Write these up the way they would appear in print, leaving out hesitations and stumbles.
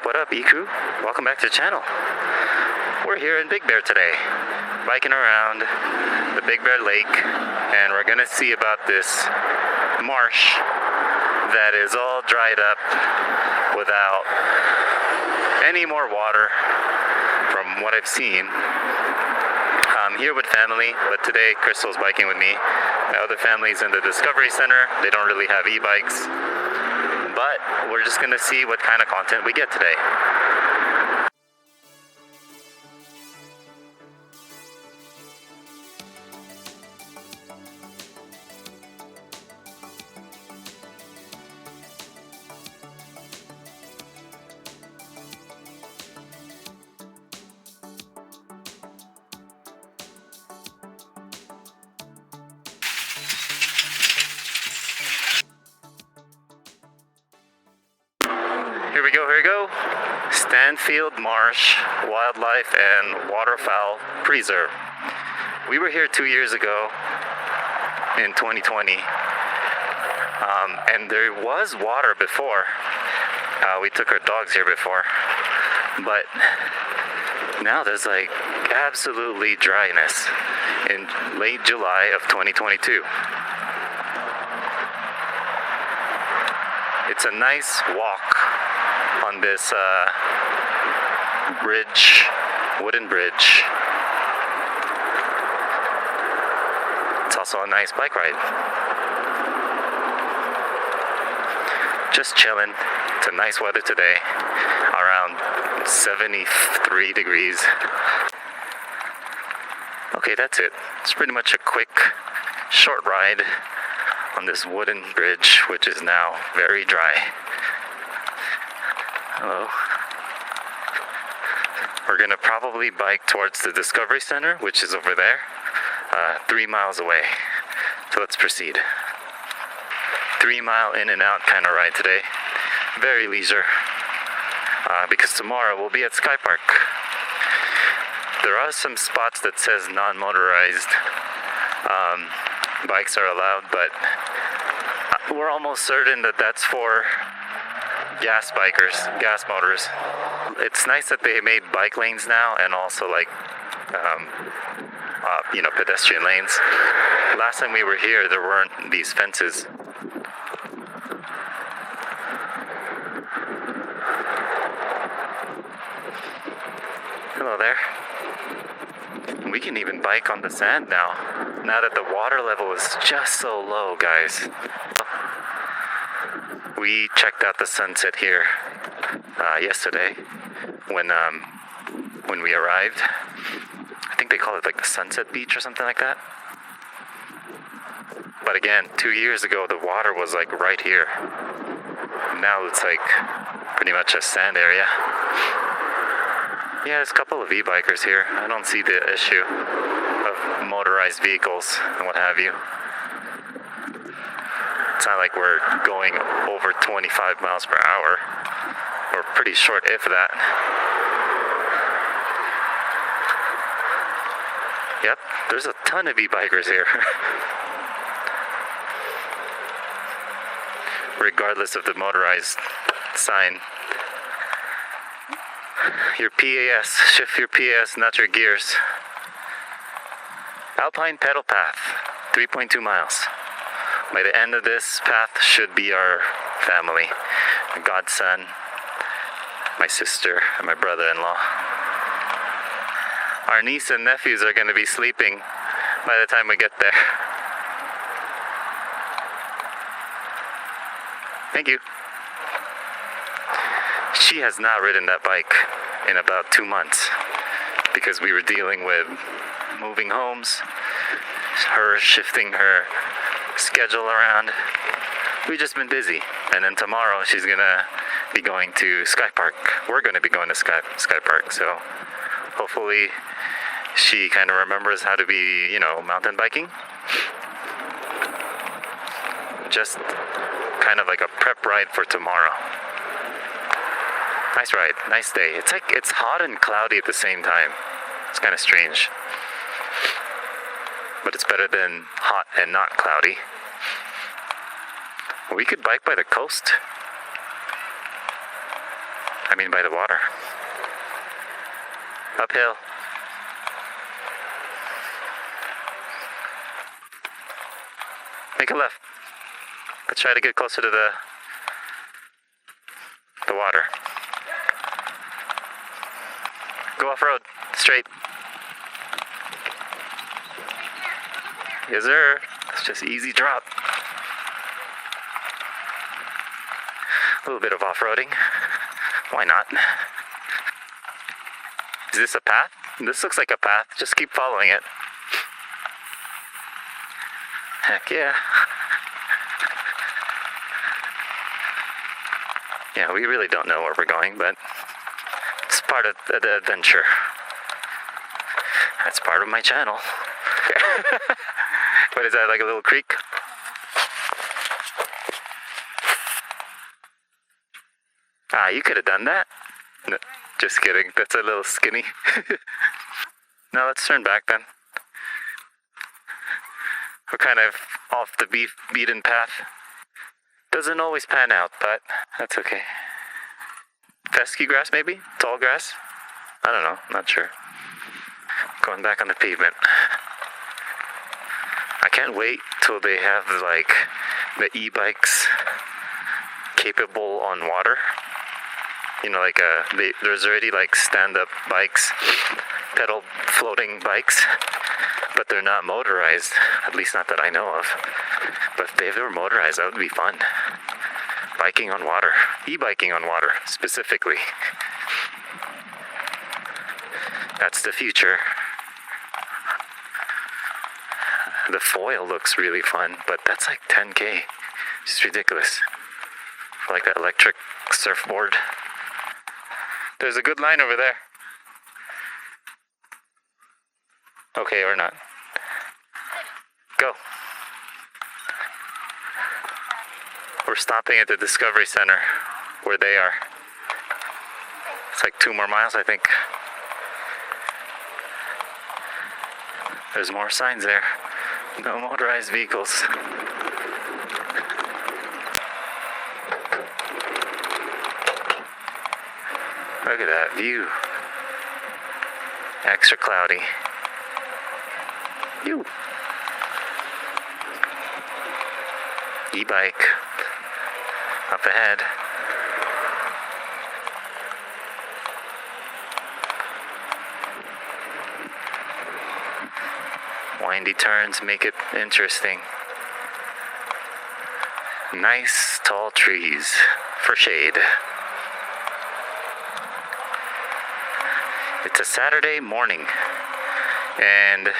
What up, E-Crew? Welcome back to the channel. We're here in Big Bear today, biking around the Big Bear Lake, and we're gonna see about this marsh that is all dried up without any more water from what I've seen. I'm here with family, but today Crystal's biking with me. My other family's in the Discovery Center. They don't really have e-bikes, but we're just gonna see what kind of content we get today. Here we go. Stanfield Marsh Wildlife and Waterfowl Preserve. We were here 2 years ago in 2020, and there was water before. We took our dogs here before, but now there's like absolutely dryness in late July of 2022. It's a nice walk on this wooden bridge. It's also a nice bike ride. Just chilling. It's a nice weather today, around 73 degrees. Okay, that's it. It's pretty much a quick, short ride on this wooden bridge, which is now very dry. Hello. We're gonna probably bike towards the Discovery Center, which is over there, 3 miles away. So let's proceed. 3 mile in and out kind of ride today. Very leisure, because tomorrow we'll be at Sky Park. There are some spots that says non-motorized bikes are allowed, but we're almost certain that that's for gas bikers, gas motors. It's nice that they made bike lanes now, and also like pedestrian lanes. Last time we were here, there weren't these fences. Hello there. We can even bike on the sand now that the water level is just so low, guys. We checked out the sunset here yesterday when we arrived. I think they call it like the Sunset Beach or something like that. But again, 2 years ago the water was like right here. Now it's like pretty much a sand area. Yeah, there's a couple of e-bikers here. I don't see the issue of motorized vehicles and what have you. It's not like we're going over 25 miles per hour. We're pretty short, if that. Yep, there's a ton of e-bikers here. Regardless of the motorized sign. Your PAS, shift your PAS, not your gears. Alpine pedal path, 3.2 miles. By the end of this path should be our family, my godson, my sister, and my brother-in-law. Our niece and nephews are going to be sleeping by the time we get there. Thank you. She has not ridden that bike in about 2 months because we were dealing with moving homes, her shifting her schedule around. We've just been busy. And then tomorrow she's gonna be going to Sky Park. We're gonna be going to Sky Park, so hopefully she kind of remembers how to be, mountain biking. Just kind of like a prep ride for tomorrow. Nice ride, nice day. It's hot and cloudy at the same time. It's kind of strange. But it's better than hot and not cloudy. We could bike by the coast. I mean by the water. Uphill. Make a left. Let's try to get closer to the water. Go off-road. Straight. Yes, sir. It's just easy drop. A little bit of off-roading. Why not? Is this a path? This looks like a path. Just keep following it. Heck yeah. Yeah, we really don't know where we're going, but it's part of the adventure. That's part of my channel. What is that, like a little creek? Ah, you could have done that. No, just kidding. That's a little skinny. Now let's turn back then. We're kind of off the beaten path. Doesn't always pan out, but that's okay. Fescue grass maybe? Tall grass? I don't know, not sure. Going back on the pavement. I can't wait till they have like the e-bikes capable on water. You know, like there's already like stand-up bikes, pedal floating bikes, but they're not motorized, at least not that I know of. But if they were motorized, that would be fun. Biking on water, e-biking on water specifically. That's the future. The foil looks really fun, but that's like 10K. Just ridiculous. For like that electric surfboard. There's a good line over there. Okay, or not. Go. We're stopping at the Discovery Center where they are. It's like 2 more miles, I think. There's more signs there. No motorized vehicles. Look at that view. Extra cloudy. You. E-bike. Up ahead. Windy turns make it interesting. Nice tall trees for shade. It's a Saturday morning, and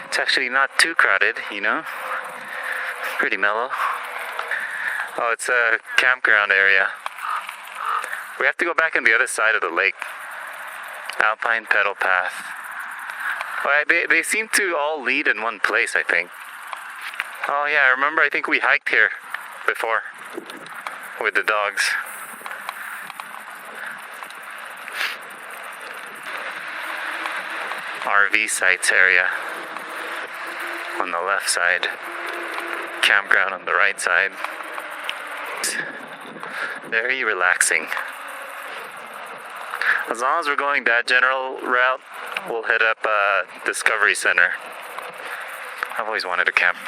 it's actually not too crowded, you know? Pretty mellow. Oh, it's a campground area. We have to go back on the other side of the lake. Alpine pedal path. Well, they seem to all lead in one place, I think. Oh yeah, I remember, I think we hiked here before with the dogs. RV sites area on the left side. Campground on the right side. Very relaxing. As long as we're going that general route, we'll hit up Discovery Center. I've always wanted to camp.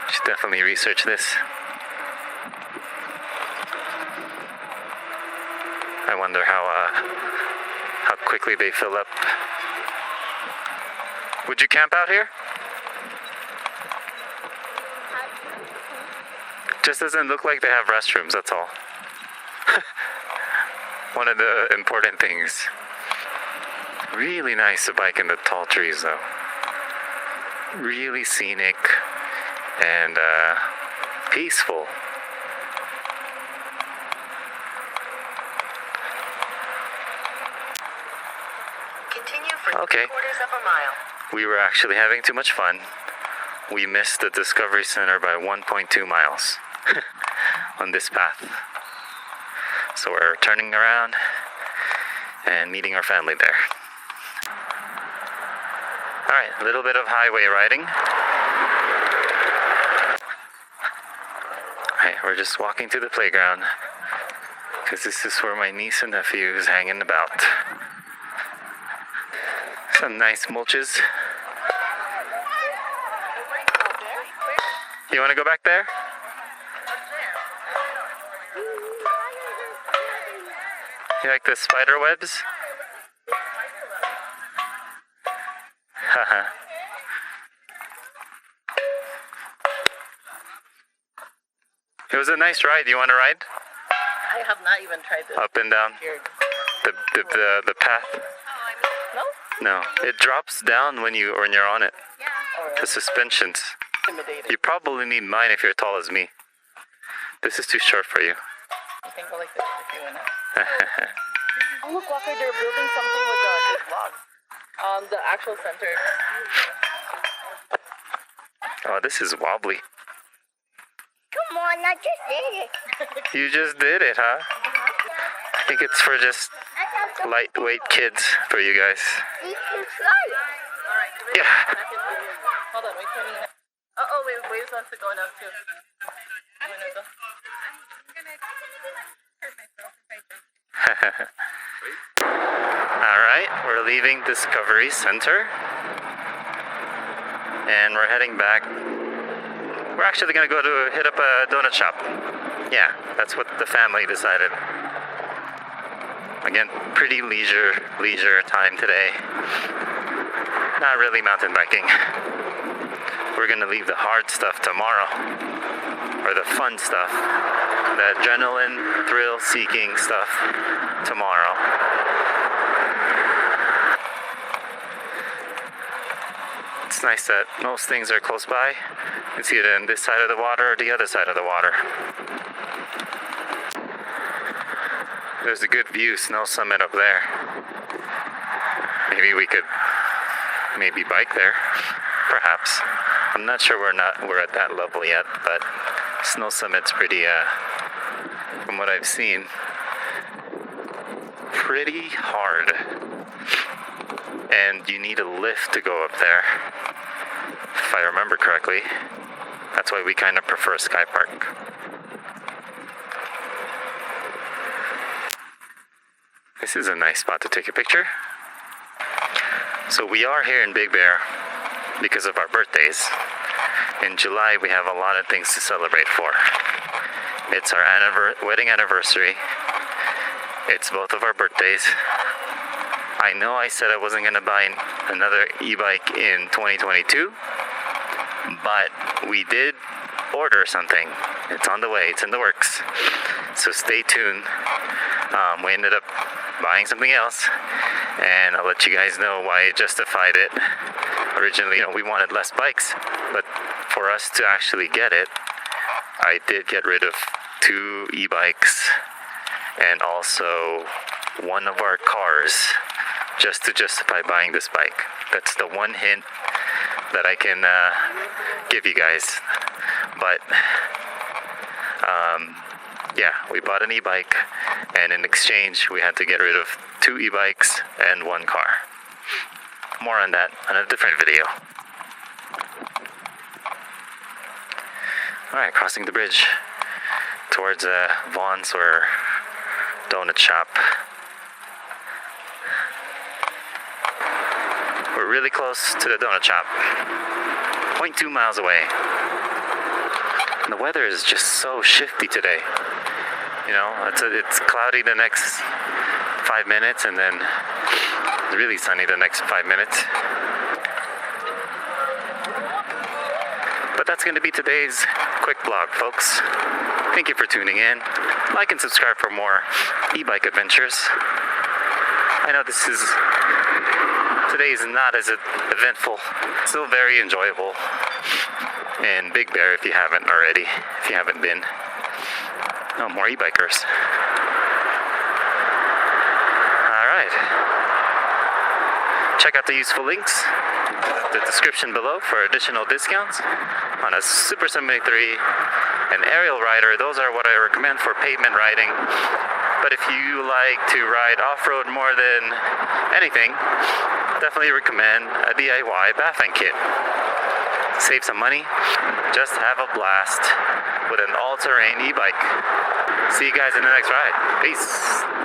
Should definitely research this. I wonder how quickly they fill up. Would you camp out here? Just doesn't look like they have restrooms, that's all. One of the important things. Really nice to bike in the tall trees though. Really scenic and peaceful. Continue for Okay. 3/4 of a mile. We were actually having too much fun. We missed the Discovery Center by 1.2 miles on this path. So we're turning around and meeting our family there. Alright, a little bit of highway riding. Alright, we're just walking to the playground because this is where my niece and nephew is hanging about. Some nice mulches. You want to go back there? You like the spider webs? Haha. It was a nice ride. You want to ride? I have not even tried this. Up and down the path. No? No, it drops down when you're on it. The suspensions. Intimidating. You probably need mine if you're tall as me. This is too short for you. You can go like this if you want it. Oh look, Walker, they're building something with this log. The actual center. Oh, this is wobbly. Come on, I just did it. You just did it, huh? I think it's for just lightweight kids for you guys. You can fly. Alright, Yeah. Hold on, wait for me. Oh, wait, Waves wants to go now too. You wanna go? Alright, we're leaving Discovery Center. And we're heading back. We're actually gonna go to hit up a donut shop. Yeah, that's what the family decided. Again, pretty leisure time today. Not really mountain biking. We're gonna leave the hard stuff tomorrow. Or the fun stuff. The adrenaline, thrill-seeking stuff tomorrow. It's nice that most things are close by. You can see it on this side of the water or the other side of the water. There's a good view, Snow Summit up there. Maybe we could bike there, perhaps. I'm not sure we're at that level yet, but Snow Summit's pretty, from what I've seen, pretty hard. And you need a lift to go up there, if I remember correctly. That's why we kind of prefer Sky Park. This is a nice spot to take a picture. So we are here in Big Bear because of our birthdays. In July, we have a lot of things to celebrate for. It's our wedding anniversary. It's both of our birthdays. I know I said I wasn't going to buy another e-bike in 2022, but we did order something. It's on the way. It's in the works. So stay tuned. We ended up buying something else, and I'll let you guys know why I justified it. Originally, we wanted less bikes, but for us to actually get it, I did get rid of 2 e-bikes and also one of our cars just to justify buying this bike. That's the one hint that I can give you guys. But yeah, we bought an e-bike, and in exchange we had to get rid of 2 e-bikes and 1 car. More on that on a different video. Alright, crossing the bridge towards Vaughn's or donut shop. We're really close to the donut shop. 0.2 miles away. And the weather is just so shifty today. It's cloudy the next 5 minutes, and then it's really sunny the next 5 minutes. But that's going to be today's quick vlog, folks. Thank you for tuning in. Like and subscribe for more e-bike adventures. I know today is not as eventful, still very enjoyable. And Big Bear, if you haven't already, if you haven't been. Oh, more e-bikers. Alright. Check out the useful links, the description below for additional discounts on a Super73 and arielrider. Those are what I recommend for pavement riding. But if you like to ride off-road more than anything, definitely recommend a DIY Bafang kit. Save some money, just have a blast. with an all-terrain e-bike. See you guys in the next ride. Peace.